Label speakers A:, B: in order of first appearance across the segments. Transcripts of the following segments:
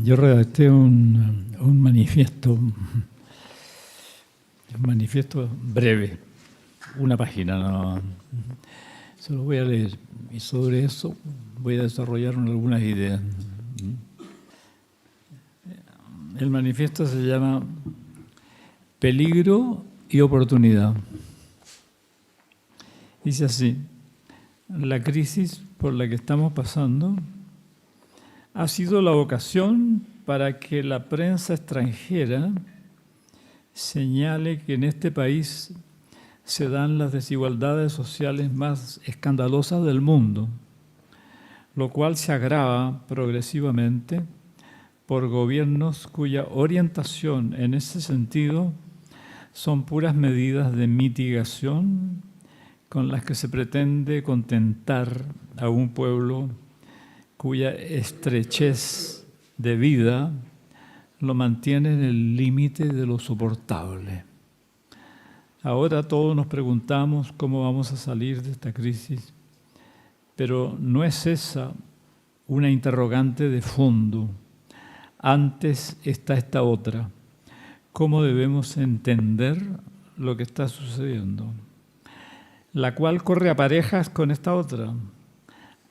A: Yo redacté un manifiesto breve, una página, no. Se lo voy a leer y sobre eso voy a desarrollar algunas ideas. El manifiesto se llama Peligro y Oportunidad. Dice así: la crisis por la que estamos pasando ha sido la ocasión para que la prensa extranjera señale que en este país se dan las desigualdades sociales más escandalosas del mundo, lo cual se agrava progresivamente por gobiernos cuya orientación en ese sentido son puras medidas de mitigación con las que se pretende contentar a un pueblo cuya estrechez de vida lo mantiene en el límite de lo soportable. Ahora todos nos preguntamos cómo vamos a salir de esta crisis, pero no es esa una interrogante de fondo. Antes está esta otra: ¿cómo debemos entender lo que está sucediendo? La cual corre a parejas con esta otra.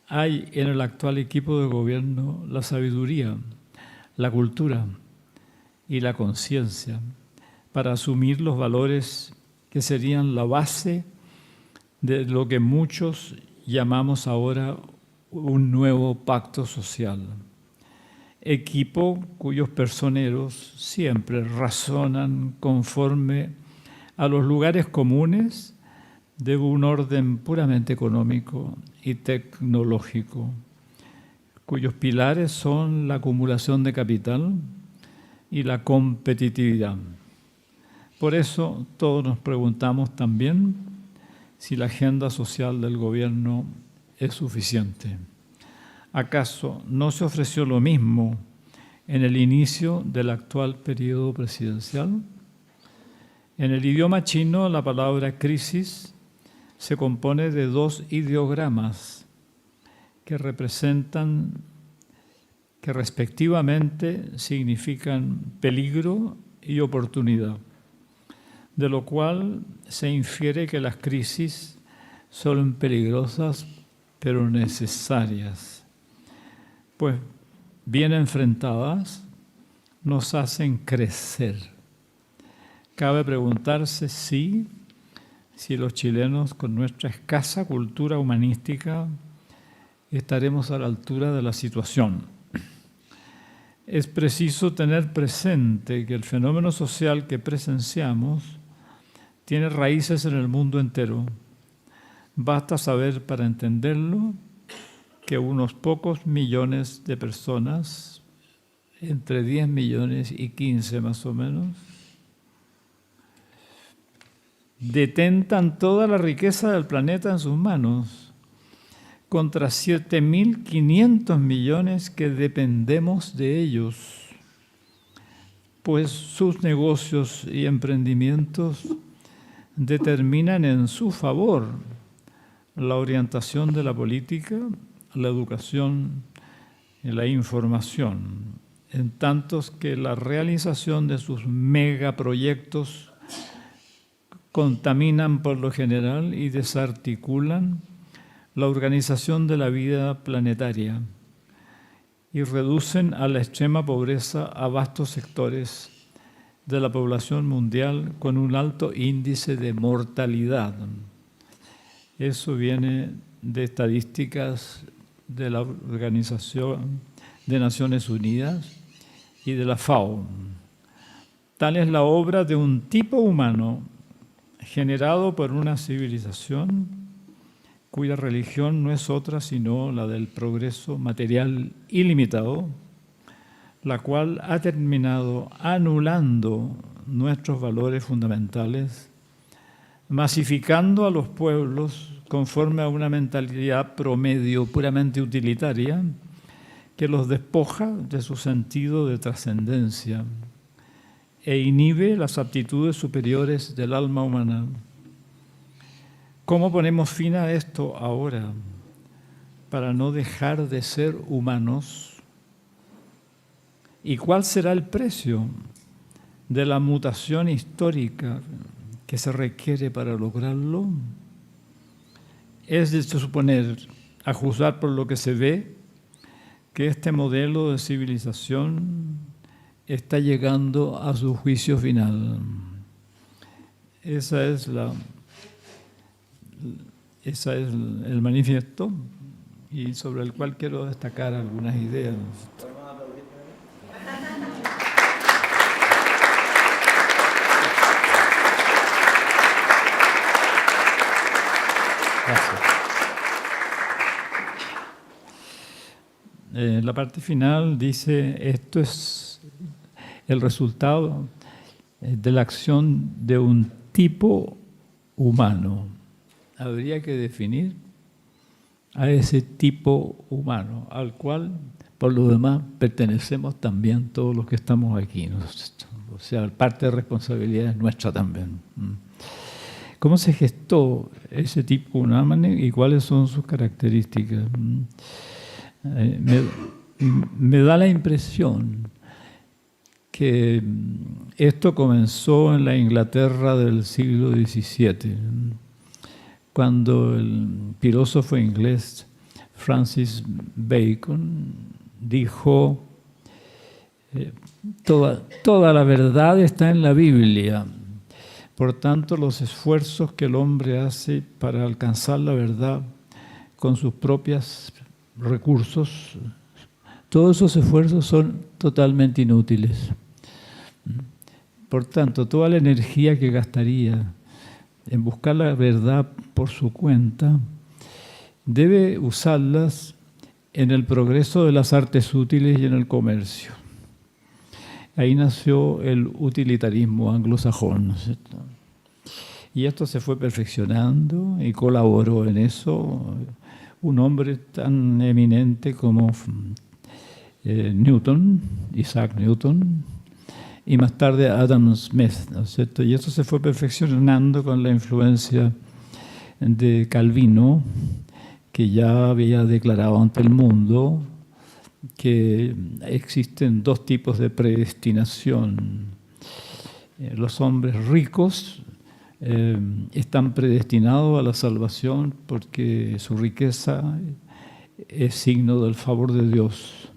A: Hay en el actual equipo de gobierno la sabiduría, la cultura y la conciencia para asumir los valores que serían la base de lo que muchos llamamos ahora un nuevo pacto social. Equipo cuyos personeros siempre razonan conforme a los lugares comunes de un orden puramente económico y tecnológico, cuyos pilares son la acumulación de capital y la competitividad. Por eso todos nos preguntamos también si la agenda social del gobierno es suficiente. ¿Acaso no se ofreció lo mismo en el inicio del actual periodo presidencial? En el idioma chino, la palabra crisis se compone de dos ideogramas que respectivamente significan peligro y oportunidad, de lo cual se infiere que las crisis son peligrosas pero necesarias, pues bien enfrentadas nos hacen crecer. Cabe preguntarse si los chilenos, con nuestra escasa cultura humanística, estaremos a la altura de la situación. Es preciso tener presente que el fenómeno social que presenciamos tiene raíces en el mundo entero. Basta saber para entenderlo que unos pocos millones de personas, entre 10 millones y 15 más o menos, detentan toda la riqueza del planeta en sus manos, contra 7.500 millones que dependemos de ellos, pues sus negocios y emprendimientos determinan en su favor la orientación de la política, la educación y la información, en tantos que la realización de sus megaproyectos contaminan por lo general y desarticulan la organización de la vida planetaria y reducen a la extrema pobreza a vastos sectores de la población mundial con un alto índice de mortalidad. Eso viene de estadísticas de la Organización de Naciones Unidas y de la FAO. Tal es la obra de un tipo humano generado por una civilización cuya religión no es otra sino la del progreso material ilimitado, la cual ha terminado anulando nuestros valores fundamentales, masificando a los pueblos conforme a una mentalidad promedio puramente utilitaria que los despoja de su sentido de trascendencia e inhibe las aptitudes superiores del alma humana. ¿Cómo ponemos fin a esto ahora para no dejar de ser humanos? ¿Y cuál será el precio de la mutación histórica que se requiere para lograrlo? Es de suponer, a juzgar por lo que se ve, que este modelo de civilización está llegando a su juicio final. Esa es el manifiesto, y sobre el cual quiero destacar algunas ideas. Gracias. La parte final dice: esto es el resultado de la acción de un tipo humano. Habría que definir a ese tipo humano, al cual, por lo demás, pertenecemos también todos los que estamos aquí, ¿no? O sea, parte de responsabilidad es nuestra también. ¿Cómo se gestó ese tipo humano y cuáles son sus características? Me da la impresión que esto comenzó en la Inglaterra del siglo XVII, cuando el filósofo inglés Francis Bacon dijo: toda la verdad está en la Biblia. Por tanto, los esfuerzos que el hombre hace para alcanzar la verdad con sus propios recursos, todos esos esfuerzos son totalmente inútiles. Por tanto, toda la energía que gastaría en buscar la verdad por su cuenta, debe usarlas en el progreso de las artes útiles y en el comercio. Ahí nació el utilitarismo anglosajón, ¿no es cierto? Y esto se fue perfeccionando y colaboró en eso un hombre tan eminente como Newton, Isaac Newton, y más tarde Adam Smith, ¿no es cierto? Y eso se fue perfeccionando con la influencia de Calvino, que ya había declarado ante el mundo que existen dos tipos de predestinación. Los hombres ricos están predestinados a la salvación porque su riqueza es signo del favor de Dios.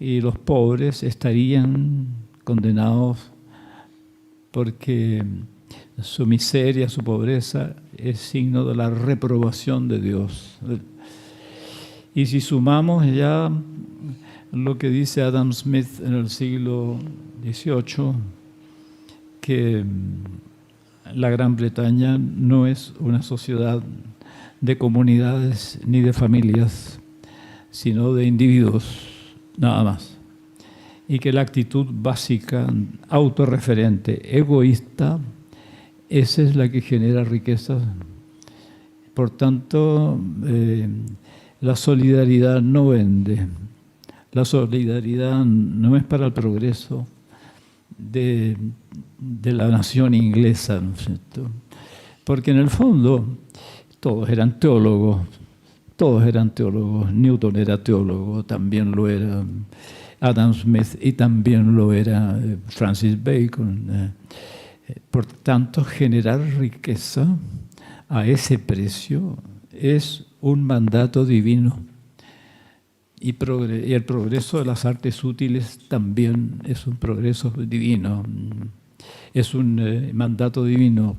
A: Y los pobres estarían condenados porque su miseria, su pobreza es signo de la reprobación de Dios. Y si sumamos ya lo que dice Adam Smith en el siglo XVIII, que la Gran Bretaña no es una sociedad de comunidades ni de familias, sino de individuos, nada más. Y que la actitud básica, autorreferente, egoísta, esa es la que genera riqueza. Por tanto, la solidaridad no vende. La solidaridad no es para el progreso de la nación inglesa, ¿no es cierto? Porque en el fondo todos eran teólogos. Newton era teólogo, también lo era Adam Smith y también lo era Francis Bacon. Por tanto, generar riqueza a ese precio es un mandato divino. Y el progreso de las artes útiles también es un progreso divino. Es un mandato divino.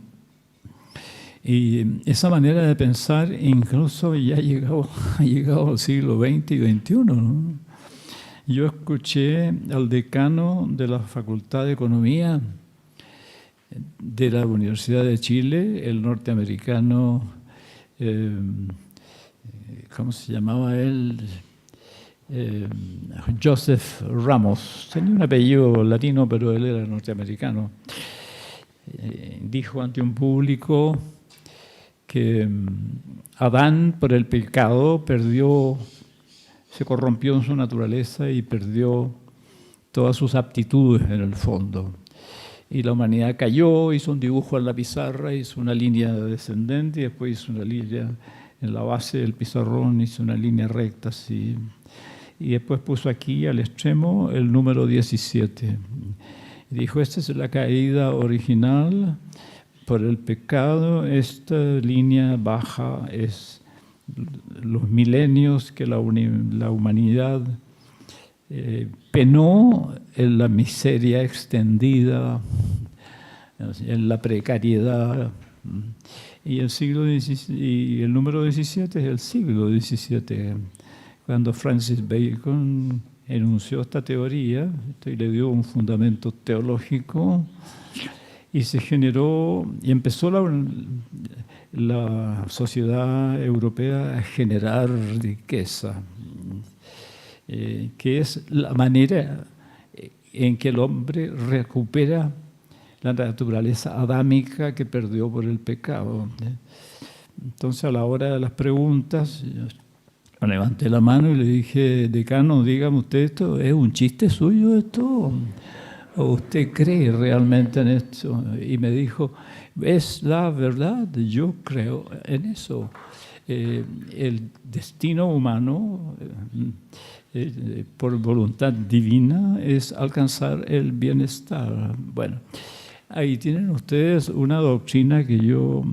A: Y esa manera de pensar incluso ya ha llegado al siglo XX y XXI, ¿no? Yo escuché al decano de la Facultad de Economía de la Universidad de Chile, el norteamericano, ¿cómo se llamaba él? Joseph Ramos. Tenía un apellido latino, pero él era norteamericano. Dijo ante un público que Adán, por el pecado, se corrompió en su naturaleza y perdió todas sus aptitudes en el fondo. Y la humanidad cayó, hizo un dibujo en la pizarra, hizo una línea descendente y después hizo una línea en la base del pizarrón, hizo una línea recta así. y después puso aquí al extremo el número 17. Dijo, esta es la caída original por el pecado, esta línea baja es los milenios que la humanidad penó en la miseria extendida, en la precariedad. Y el número 17 es el siglo XVII, cuando Francis Bacon enunció esta teoría y le dio un fundamento teológico, y se generó y empezó la sociedad europea a generar riqueza, que es la manera en que el hombre recupera la naturaleza adámica que perdió por el pecado. Entonces, a la hora de las preguntas, yo levanté la mano y le dije, decano, dígame usted, ¿esto es un chiste suyo esto? ¿O usted cree realmente en esto? Y me dijo, es la verdad, yo creo en eso. El destino humano, por voluntad divina, es alcanzar el bienestar. Bueno, ahí tienen ustedes una doctrina que yo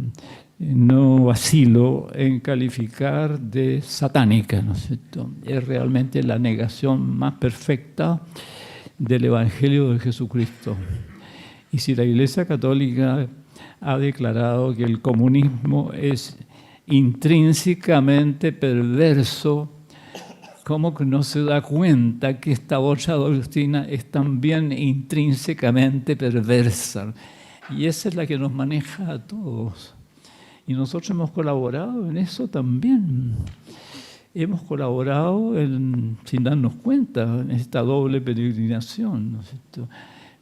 A: no vacilo en calificar de satánica, ¿no es cierto? Es realmente la negación más perfecta del Evangelio de Jesucristo. Y si la Iglesia Católica ha declarado que el comunismo es intrínsecamente perverso, ¿cómo que no se da cuenta que esta otra doctrina es también intrínsecamente perversa? Y esa es la que nos maneja a todos. Y nosotros hemos colaborado en eso también. Hemos colaborado sin darnos cuenta en esta doble peregrinación, ¿no es cierto?,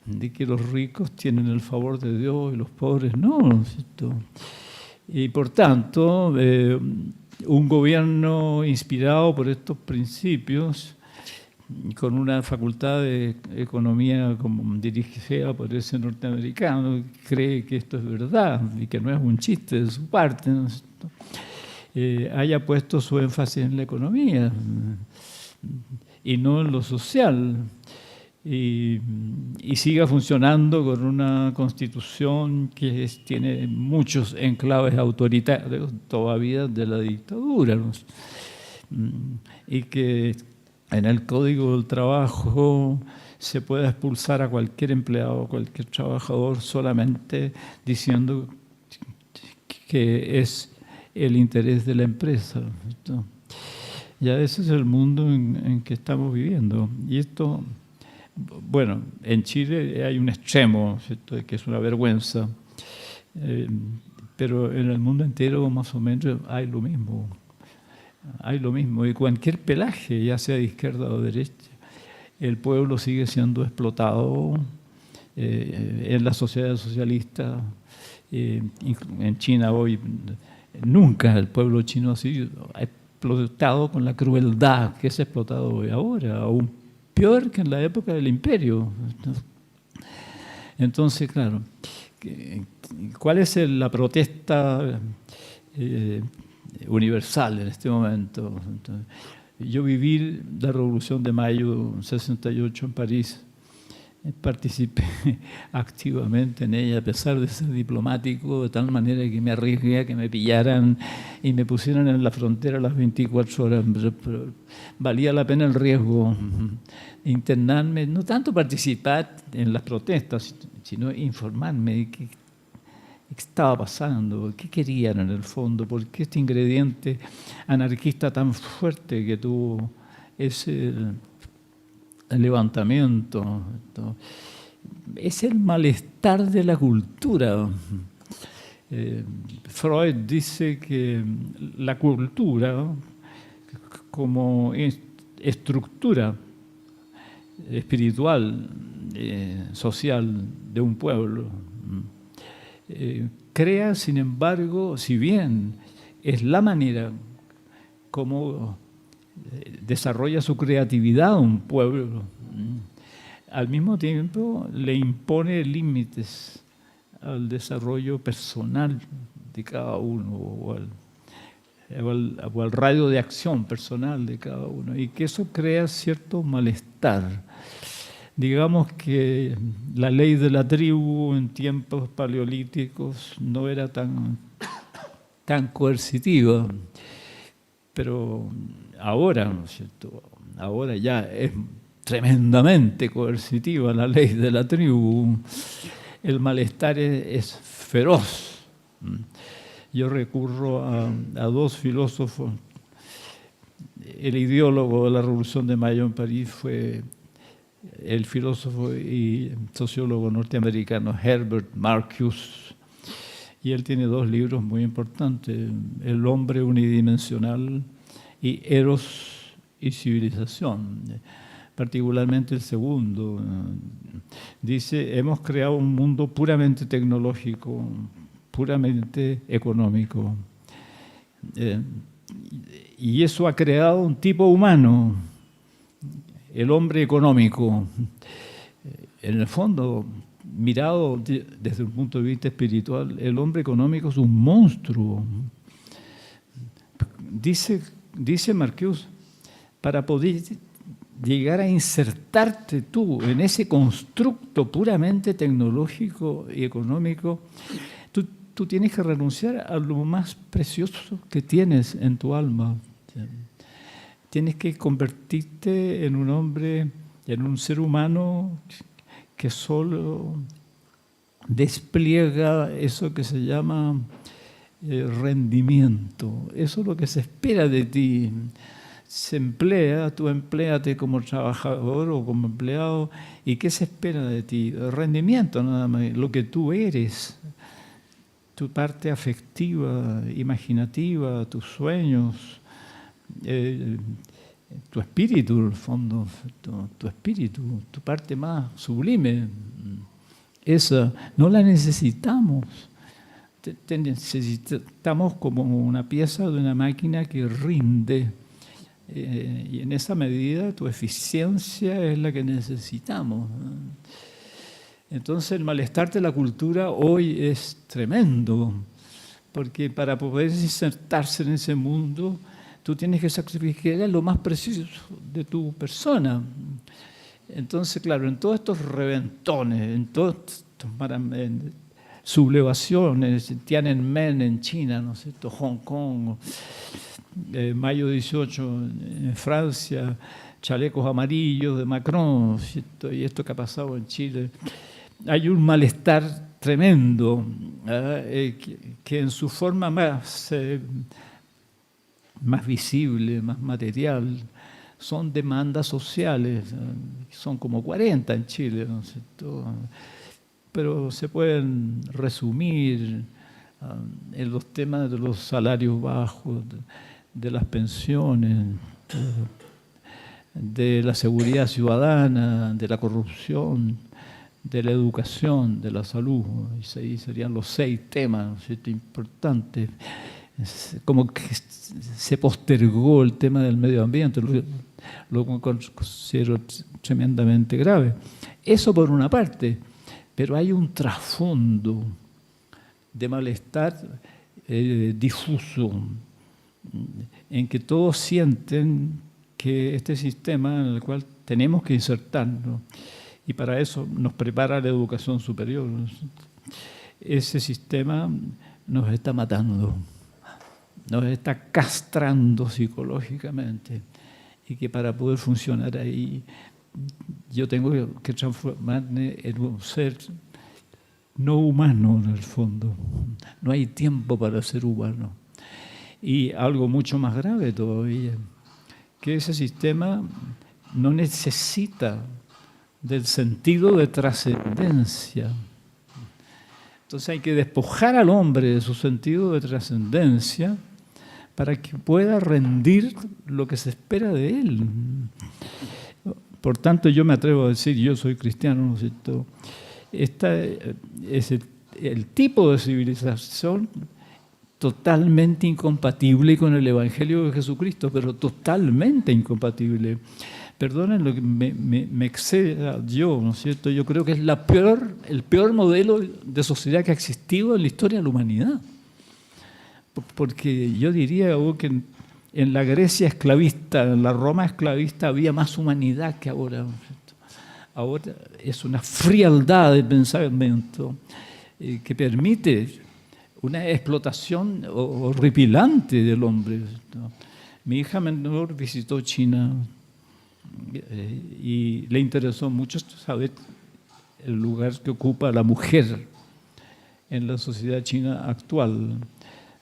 A: de que los ricos tienen el favor de Dios y los pobres no, ¿no es cierto? Y por tanto, un gobierno inspirado por estos principios, con una facultad de economía como dirigida por ese norteamericano, cree que esto es verdad y que no es un chiste de su parte, ¿no es cierto?, haya puesto su énfasis en la economía y no en lo social, y siga funcionando con una constitución que tiene muchos enclaves autoritarios todavía de la dictadura, ¿no? Y que en el Código del Trabajo se pueda expulsar a cualquier empleado, a cualquier trabajador solamente diciendo que es el interés de la empresa, ¿no? Ya ese es el mundo en que estamos viviendo. Y esto, bueno, en Chile hay un extremo, ¿cierto?, que es una vergüenza, pero en el mundo entero más o menos hay lo mismo. Hay lo mismo. Y cualquier pelaje, ya sea de izquierda o derecha, el pueblo sigue siendo explotado en la sociedad socialista. En China hoy nunca el pueblo chino ha sido explotado con la crueldad que es explotado hoy ahora, aún peor que en la época del imperio. Entonces, claro, ¿cuál es la protesta universal en este momento? Entonces, yo viví la Revolución de Mayo 68 en París, participé activamente en ella, a pesar de ser diplomático, de tal manera que me arriesgué a que me pillaran y me pusieran en la frontera las 24 horas. Pero valía la pena el riesgo de internarme, no tanto participar en las protestas, sino informarme de qué estaba pasando, qué querían en el fondo, por qué este ingrediente anarquista tan fuerte que tuvo ese el levantamiento. Es el malestar de la cultura. Freud dice que la cultura, como estructura espiritual, social de un pueblo, crea, sin embargo, si bien es la manera como desarrolla su creatividad a un pueblo, al mismo tiempo le impone límites al desarrollo personal de cada uno, o al radio de acción personal de cada uno, y que eso crea cierto malestar. Digamos que la ley de la tribu en tiempos paleolíticos no era tan coercitiva, pero ahora, ¿no es cierto? Ahora ya es tremendamente coercitiva la ley de la tribu. El malestar es feroz. Yo recurro a dos filósofos. El ideólogo de la Revolución de Mayo en París fue el filósofo y sociólogo norteamericano Herbert Marcuse, y él tiene dos libros muy importantes: El hombre unidimensional y Eros y civilización. Particularmente el segundo, dice: hemos creado un mundo puramente tecnológico, puramente económico, y eso ha creado un tipo humano, el hombre económico. En el fondo, mirado desde un punto de vista espiritual, el hombre económico es un monstruo. Dice Marcuse, para poder llegar a insertarte tú en ese constructo puramente tecnológico y económico, tú tienes que renunciar a lo más precioso que tienes en tu alma. Tienes que convertirte en un hombre, en un ser humano que solo despliega eso que se llama rendimiento. Eso es lo que se espera de ti. Se emplea, tú empléate como trabajador o como empleado, ¿y qué se espera de ti? Rendimiento nada más, lo que tú eres, tu parte afectiva, imaginativa, tus sueños, tu espíritu, en el fondo, tu espíritu, tu parte más sublime. Esa no la necesitamos. Te necesitamos como una pieza de una máquina que rinde. Y en esa medida tu eficiencia es la que necesitamos. Entonces el malestar de la cultura hoy es tremendo, porque para poder insertarse en ese mundo, tú tienes que sacrificar lo más precioso de tu persona. Entonces, claro, en todos estos reventones, en todas estas sublevaciones, Tiananmen en China, ¿no es cierto?, Hong Kong, mayo 18 en Francia, chalecos amarillos de Macron, ¿cierto?, y esto que ha pasado en Chile, hay un malestar tremendo, que en su forma más visible, más material, son demandas sociales. Son como 40 en Chile, ¿no es cierto?, pero se pueden resumir en los temas de los salarios bajos, de las pensiones, de la seguridad ciudadana, de la corrupción, de la educación, de la salud. Y serían los 6 temas, ¿no es cierto?, importantes. Como que se postergó el tema del medio ambiente, lo considero tremendamente grave. Eso por una parte, pero hay un trasfondo de malestar difuso, en que todos sienten que este sistema en el cual tenemos que insertarnos, y para eso nos prepara la educación superior, ese sistema nos está matando, nos está castrando psicológicamente, y que para poder funcionar ahí yo tengo que transformarme en un ser no humano en el fondo. No hay tiempo para ser humano. Y algo mucho más grave todavía, que ese sistema no necesita del sentido de trascendencia. Entonces hay que despojar al hombre de su sentido de trascendencia para que pueda rendir lo que se espera de él. Por tanto, yo me atrevo a decir, yo soy cristiano, ¿no es cierto? Este es el tipo de civilización totalmente incompatible con el Evangelio de Jesucristo, pero totalmente incompatible. Perdonen lo que me exceda yo, ¿no es cierto? Yo creo que es el peor modelo de sociedad que ha existido en la historia de la humanidad. porque yo diría que en la Grecia esclavista, en la Roma esclavista había más humanidad que ahora. Ahora es una frialdad de pensamiento que permite una explotación horripilante del hombre. Mi hija menor visitó China y le interesó mucho saber el lugar que ocupa la mujer en la sociedad china actual,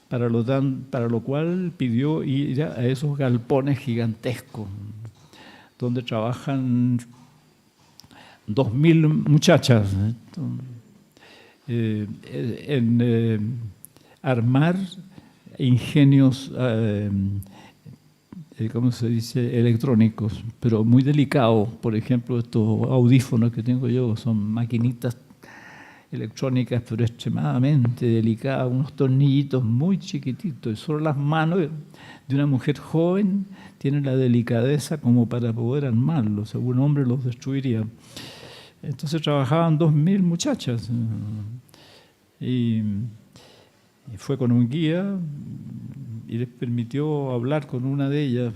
A: para lo cual pidió ir a esos galpones gigantescos, donde trabajan 2.000 muchachas en armar ingenios, ¿cómo se dice?, electrónicos, pero muy delicados. Por ejemplo, estos audífonos que tengo yo son maquinitas electrónicas, pero extremadamente delicadas, unos tornillitos muy chiquititos, y solo las manos de una mujer joven tienen la delicadeza como para poder armarlos. Un hombre los destruiría. Entonces trabajaban 2.000 muchachas y fue con un guía y les permitió hablar con una de ellas.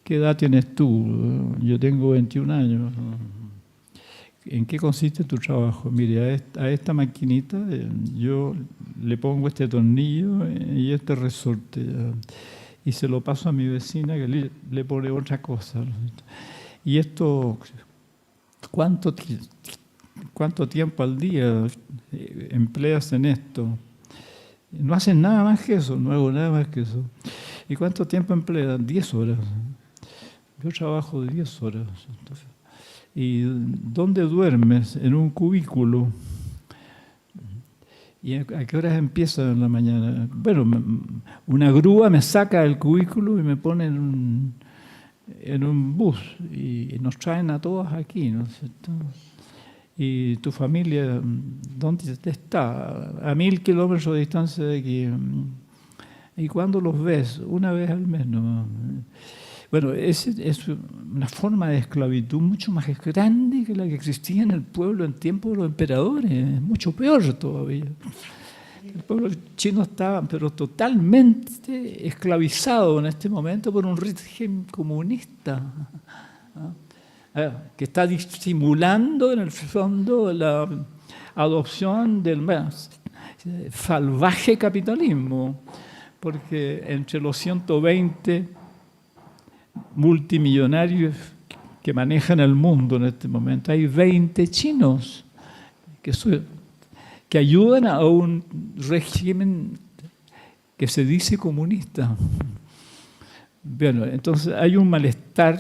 A: ¿Qué edad tienes tú? Yo tengo 21 años. ¿En qué consiste tu trabajo? Mire, a esta maquinita yo le pongo este tornillo y este resorte y se lo paso a mi vecina que le pone otra cosa. Y esto, ¿cuánto tiempo al día empleas en esto? No hacen nada más que eso, no hago nada más que eso. ¿Y cuánto tiempo empleas? 10 horas. Yo trabajo de 10 horas. Entonces, ¿y dónde duermes? En un cubículo. ¿Y a qué horas empieza en la mañana? Bueno, una grúa me saca del cubículo y me pone en un bus y nos traen a todos aquí, ¿no es cierto? ¿Y tu familia dónde está? A 1.000 kilómetros de distancia de aquí. ¿Y cuándo los ves? Una vez al mes, ¿no? Bueno, es una forma de esclavitud mucho más grande que la que existía en el pueblo en tiempos de los emperadores, mucho peor todavía. El pueblo chino está pero totalmente esclavizado en este momento por un régimen comunista, ¿no? Que está disimulando en el fondo la adopción del más salvaje capitalismo, porque entre los 120 multimillonarios que manejan el mundo en este momento hay 20 chinos que ayudan a un régimen que se dice comunista. Bueno, entonces hay un malestar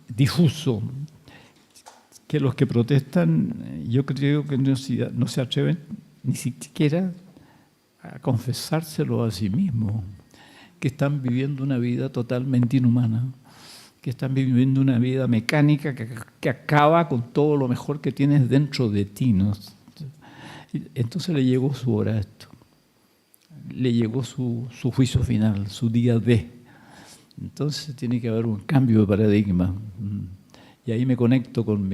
A: difuso que los que protestan, yo creo que no se atreven ni siquiera a confesárselo a sí mismos, que están viviendo una vida totalmente inhumana, que están viviendo una vida mecánica que acaba con todo lo mejor que tienes dentro de ti, ¿no? Entonces le llegó su hora a esto, le llegó su juicio final, su día D. Entonces tiene que haber un cambio de paradigma. Y ahí me conecto con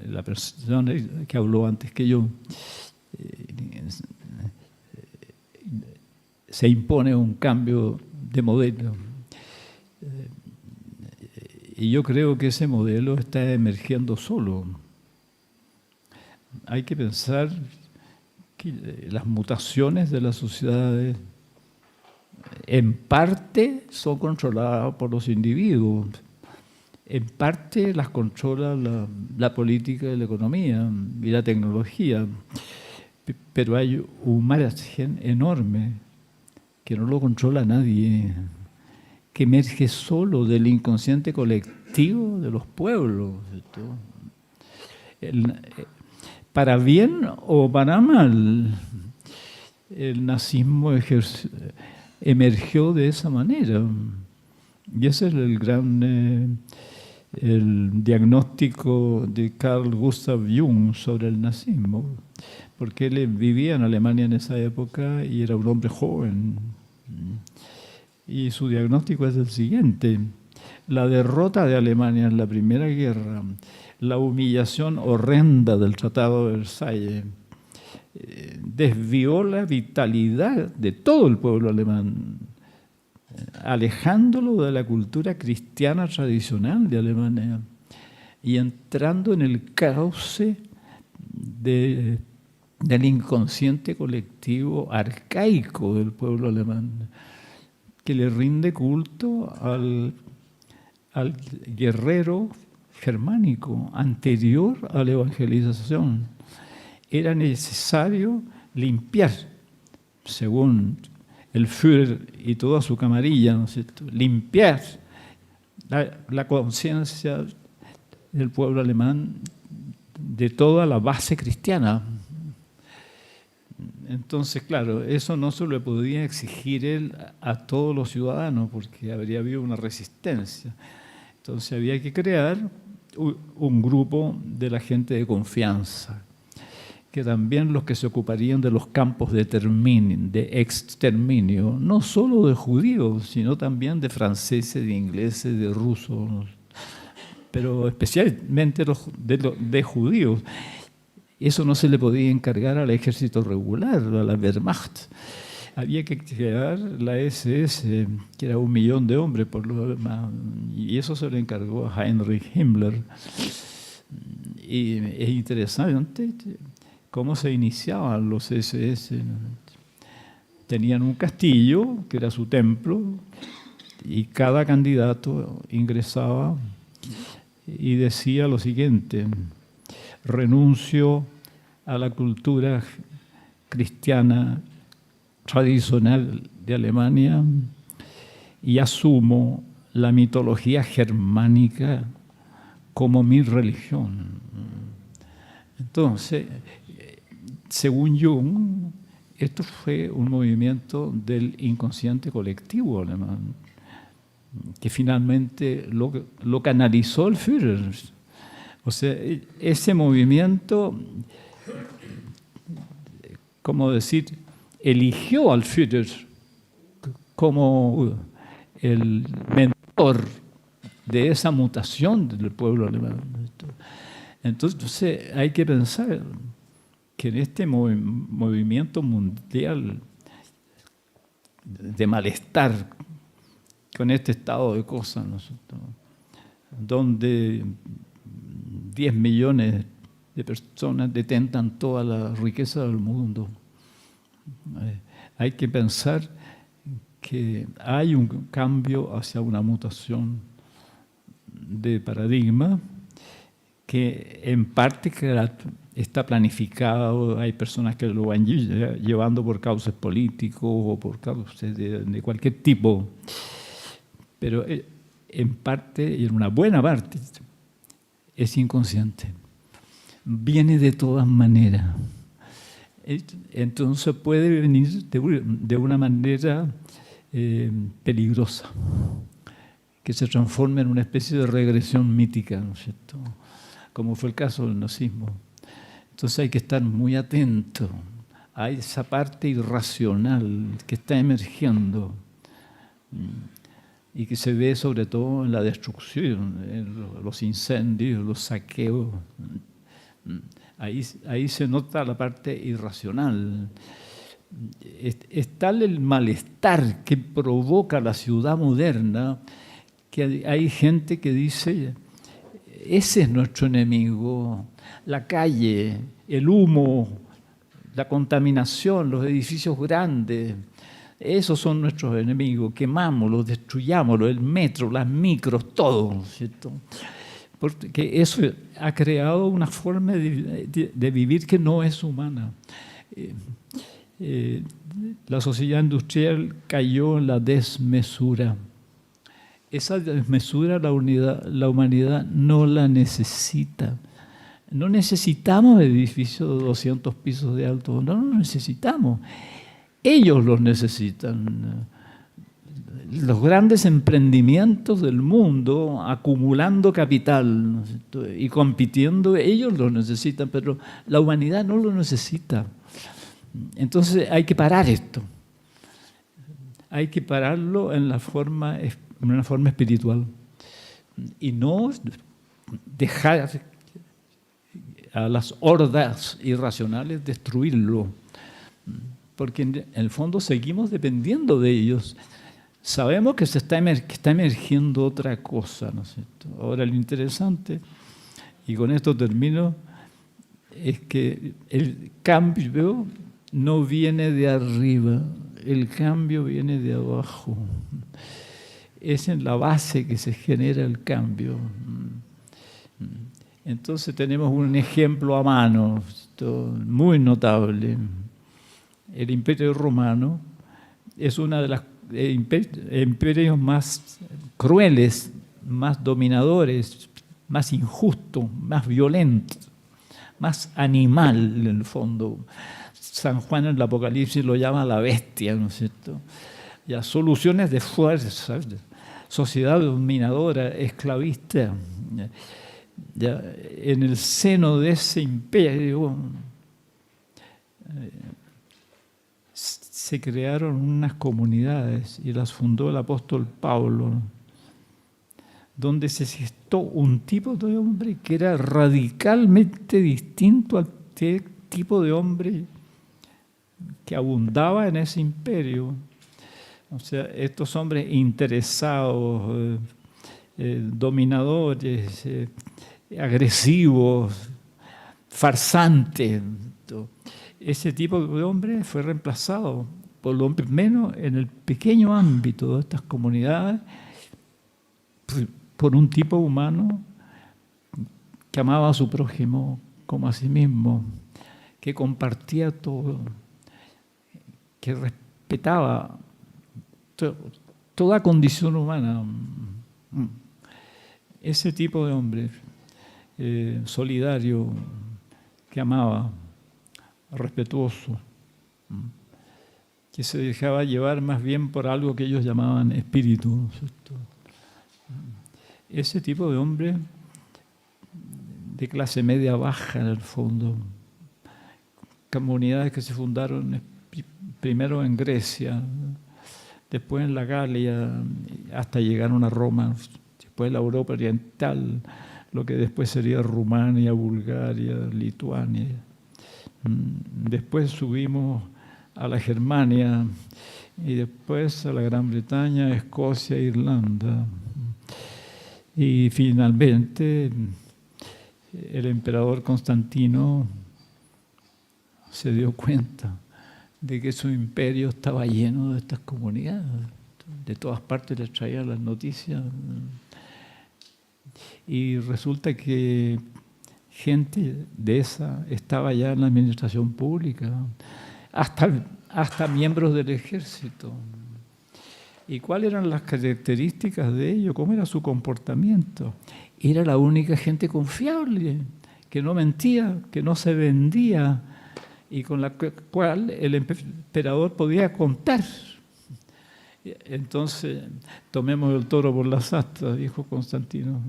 A: la persona que habló antes que yo. Se impone un cambio de modelo. Y yo creo que ese modelo está emergiendo solo. Hay que pensar que las mutaciones de las sociedades en parte son controladas por los individuos, en parte las controla la política y la economía y la tecnología, pero hay un margen enorme que no lo controla nadie, que emerge solo del inconsciente colectivo de los pueblos, para bien o para mal. El nazismo emergió de esa manera, y ese es el gran el diagnóstico de Carl Gustav Jung sobre el nazismo, porque él vivía en Alemania en esa época y era un hombre joven. Y su diagnóstico es el siguiente: la derrota de Alemania en la Primera Guerra, la humillación horrenda del Tratado de Versalles, desvió la vitalidad de todo el pueblo alemán, alejándolo de la cultura cristiana tradicional de Alemania y entrando en el cauce del inconsciente colectivo arcaico del pueblo alemán, que le rinde culto al guerrero germánico anterior a la evangelización. Era necesario limpiar, según el Führer y toda su camarilla, ¿no es cierto?, limpiar la conciencia del pueblo alemán de toda la base cristiana. Entonces, claro, eso no se le podía exigir él a todos los ciudadanos porque habría habido una resistencia. Entonces había que crear un grupo de la gente de confianza, que también los que se ocuparían de los campos de exterminio, no solo de judíos, sino también de franceses, de ingleses, de rusos, pero especialmente de judíos. Eso no se le podía encargar al ejército regular, a la Wehrmacht. Había que crear la SS, que era 1 millón de hombres por lo demás, y eso se le encargó a Heinrich Himmler. Y es interesante cómo se iniciaban los SS. Tenían un castillo, que era su templo, y cada candidato ingresaba y decía lo siguiente: renuncio a la cultura cristiana tradicional de Alemania y asumo la mitología germánica como mi religión. Entonces, según Jung, esto fue un movimiento del inconsciente colectivo alemán, que finalmente lo canalizó el Führer. O sea, ese movimiento, como decir, eligió al Führer como el mentor de esa mutación del pueblo alemán. Entonces hay que pensar que en este movimiento mundial de malestar con este estado de cosas, ¿no es cierto?, donde 10 millones de personas detentan toda la riqueza del mundo, hay que pensar que hay un cambio hacia una mutación de paradigma que en parte está planificado, hay personas que lo van llevando por causas políticos o por causas de cualquier tipo, pero en parte, y en una buena parte, es inconsciente. Viene de todas maneras. Entonces puede venir de una manera peligrosa, que se transforme en una especie de regresión mítica, ¿no es cierto?, como fue el caso del nazismo. Entonces hay que estar muy atento a esa parte irracional que está emergiendo y que se ve sobre todo en la destrucción, en los incendios, los saqueos. Ahí se nota la parte irracional. Es tal el malestar que provoca la ciudad moderna que hay gente que dice: ese es nuestro enemigo, la calle, el humo, la contaminación, los edificios grandes. Esos son nuestros enemigos, quemámoslos, destruyámoslos, el metro, las micros, todo, ¿no es cierto? Porque eso ha creado una forma de vivir que no es humana. La sociedad industrial cayó en la desmesura. Esa desmesura la humanidad no la necesita. No necesitamos edificios de 200 pisos de alto, no los necesitamos. Ellos los necesitan. Los grandes emprendimientos del mundo acumulando capital, ¿no es cierto?, y compitiendo, ellos los necesitan, pero la humanidad no lo necesita. Entonces hay que parar esto. Hay que pararlo en una forma espiritual y no dejar a las hordas irracionales destruirlo. porque en el fondo seguimos dependiendo de ellos. Sabemos que está emergiendo otra cosa, ¿no es cierto? Ahora lo interesante, y con esto termino, es que el cambio no viene de arriba, el cambio viene de abajo. Es en la base que se genera el cambio. Entonces tenemos un ejemplo a mano, muy notable. El Imperio Romano es uno de los imperios más crueles, más dominadores, más injusto, más violento, más animal en el fondo. San Juan en el Apocalipsis lo llama la bestia, ¿no es cierto? Ya, soluciones de fuerza, sociedad dominadora, esclavista. Ya, en el seno de ese imperio se crearon unas comunidades y las fundó el apóstol Pablo, donde se gestó un tipo de hombre que era radicalmente distinto al tipo de hombre que abundaba en ese imperio. O sea, estos hombres interesados, dominadores, agresivos, farsantes, ese tipo de hombre fue reemplazado por lo menos en el pequeño ámbito de estas comunidades por un tipo humano que amaba a su prójimo como a sí mismo, que compartía todo, que respetaba toda condición humana. Ese tipo de hombre solidario, que amaba, respetuoso, que se dejaba llevar más bien por algo que ellos llamaban espíritu, ¿no es cierto? Ese tipo de hombre de clase media baja en el fondo, comunidades que se fundaron primero en Grecia, después en la Galia, hasta llegaron a Roma, después la Europa oriental, lo que después sería Rumania, Bulgaria, Lituania. Después subimos a la Germania y después a la Gran Bretaña, Escocia, Irlanda. Y finalmente el emperador Constantino se dio cuenta de que su imperio estaba lleno de estas comunidades. De todas partes les traían las noticias. Y resulta que gente de esa estaba ya en la administración pública, hasta miembros del ejército. ¿Y cuáles eran las características de ellos? ¿Cómo era su comportamiento? Era la única gente confiable, que no mentía, que no se vendía y con la cual el emperador podía contar. Entonces, tomemos el toro por las astas, dijo Constantino.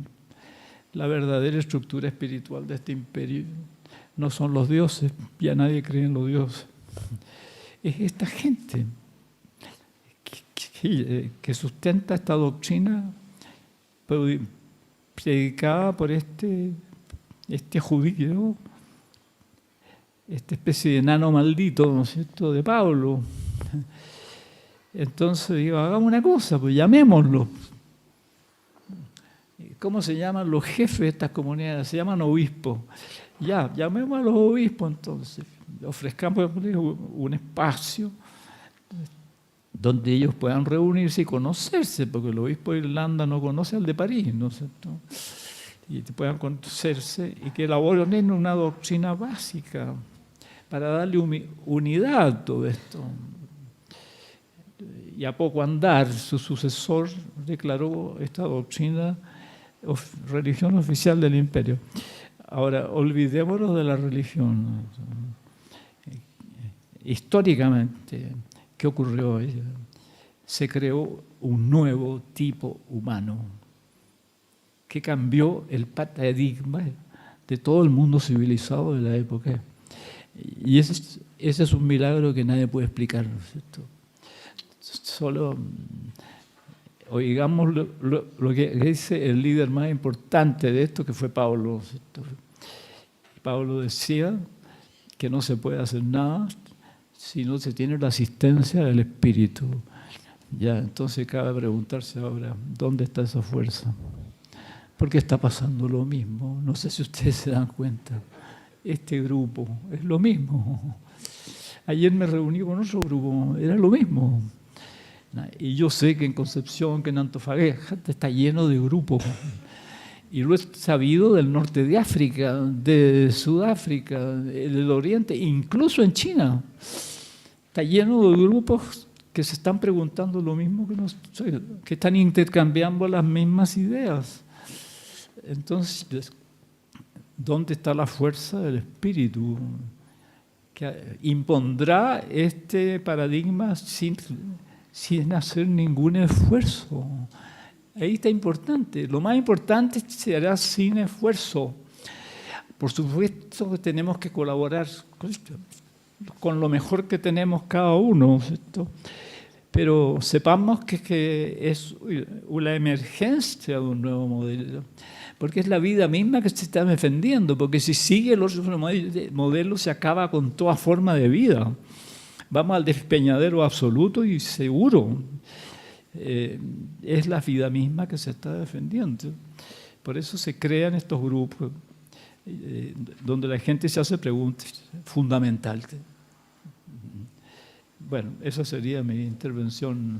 A: La verdadera estructura espiritual de este imperio no son los dioses, ya nadie cree en los dioses. Es esta gente que sustenta esta doctrina predicada por este judío, esta especie de enano maldito, ¿no es cierto?, de Pablo. Entonces digo, hagamos una cosa, pues llamémoslo. ¿Cómo se llaman los jefes de estas comunidades? Se llaman obispos. Ya, llamemos a los obispos entonces. Ofrezcamos un espacio donde ellos puedan reunirse y conocerse, porque el obispo de Irlanda no conoce al de París, ¿no es cierto? Y puedan conocerse y que elaboren una doctrina básica para darle unidad a todo esto. Y a poco andar, su sucesor declaró esta doctrina religión oficial del imperio. Ahora, olvidémonos de la religión. Históricamente, ¿qué ocurrió? Se creó un nuevo tipo humano que cambió el paradigma de todo el mundo civilizado de la época. Y ese es un milagro que nadie puede explicar, ¿no es cierto? Solo oigamos lo que dice el líder más importante de esto, que fue Pablo, ¿no es cierto? Pablo decía que no se puede hacer nada si no se tiene la asistencia del Espíritu. Ya, entonces cabe preguntarse ahora, ¿dónde está esa fuerza? Porque está pasando lo mismo. No sé si ustedes se dan cuenta. Este grupo es lo mismo. Ayer me reuní con otro grupo, era lo mismo. Y yo sé que en Concepción, que en Antofagasta está lleno de grupos. Y lo he sabido del norte de África, de Sudáfrica, del Oriente, incluso en China. Está lleno de grupos que se están preguntando lo mismo que nosotros, que están intercambiando las mismas ideas. Entonces, ¿dónde está la fuerza del Espíritu que impondrá este paradigma sin hacer ningún esfuerzo? Ahí está importante. Lo más importante será sin esfuerzo. Por supuesto que tenemos que colaborar con lo mejor que tenemos cada uno, ¿cierto? Pero sepamos que es una emergencia de un nuevo modelo, porque es la vida misma que se está defendiendo, porque si sigue el otro modelo se acaba con toda forma de vida. Vamos al despeñadero absoluto y seguro. Es la vida misma que se está defendiendo. Por eso se crean estos grupos donde la gente se hace preguntas fundamentales. Bueno, esa sería mi intervención.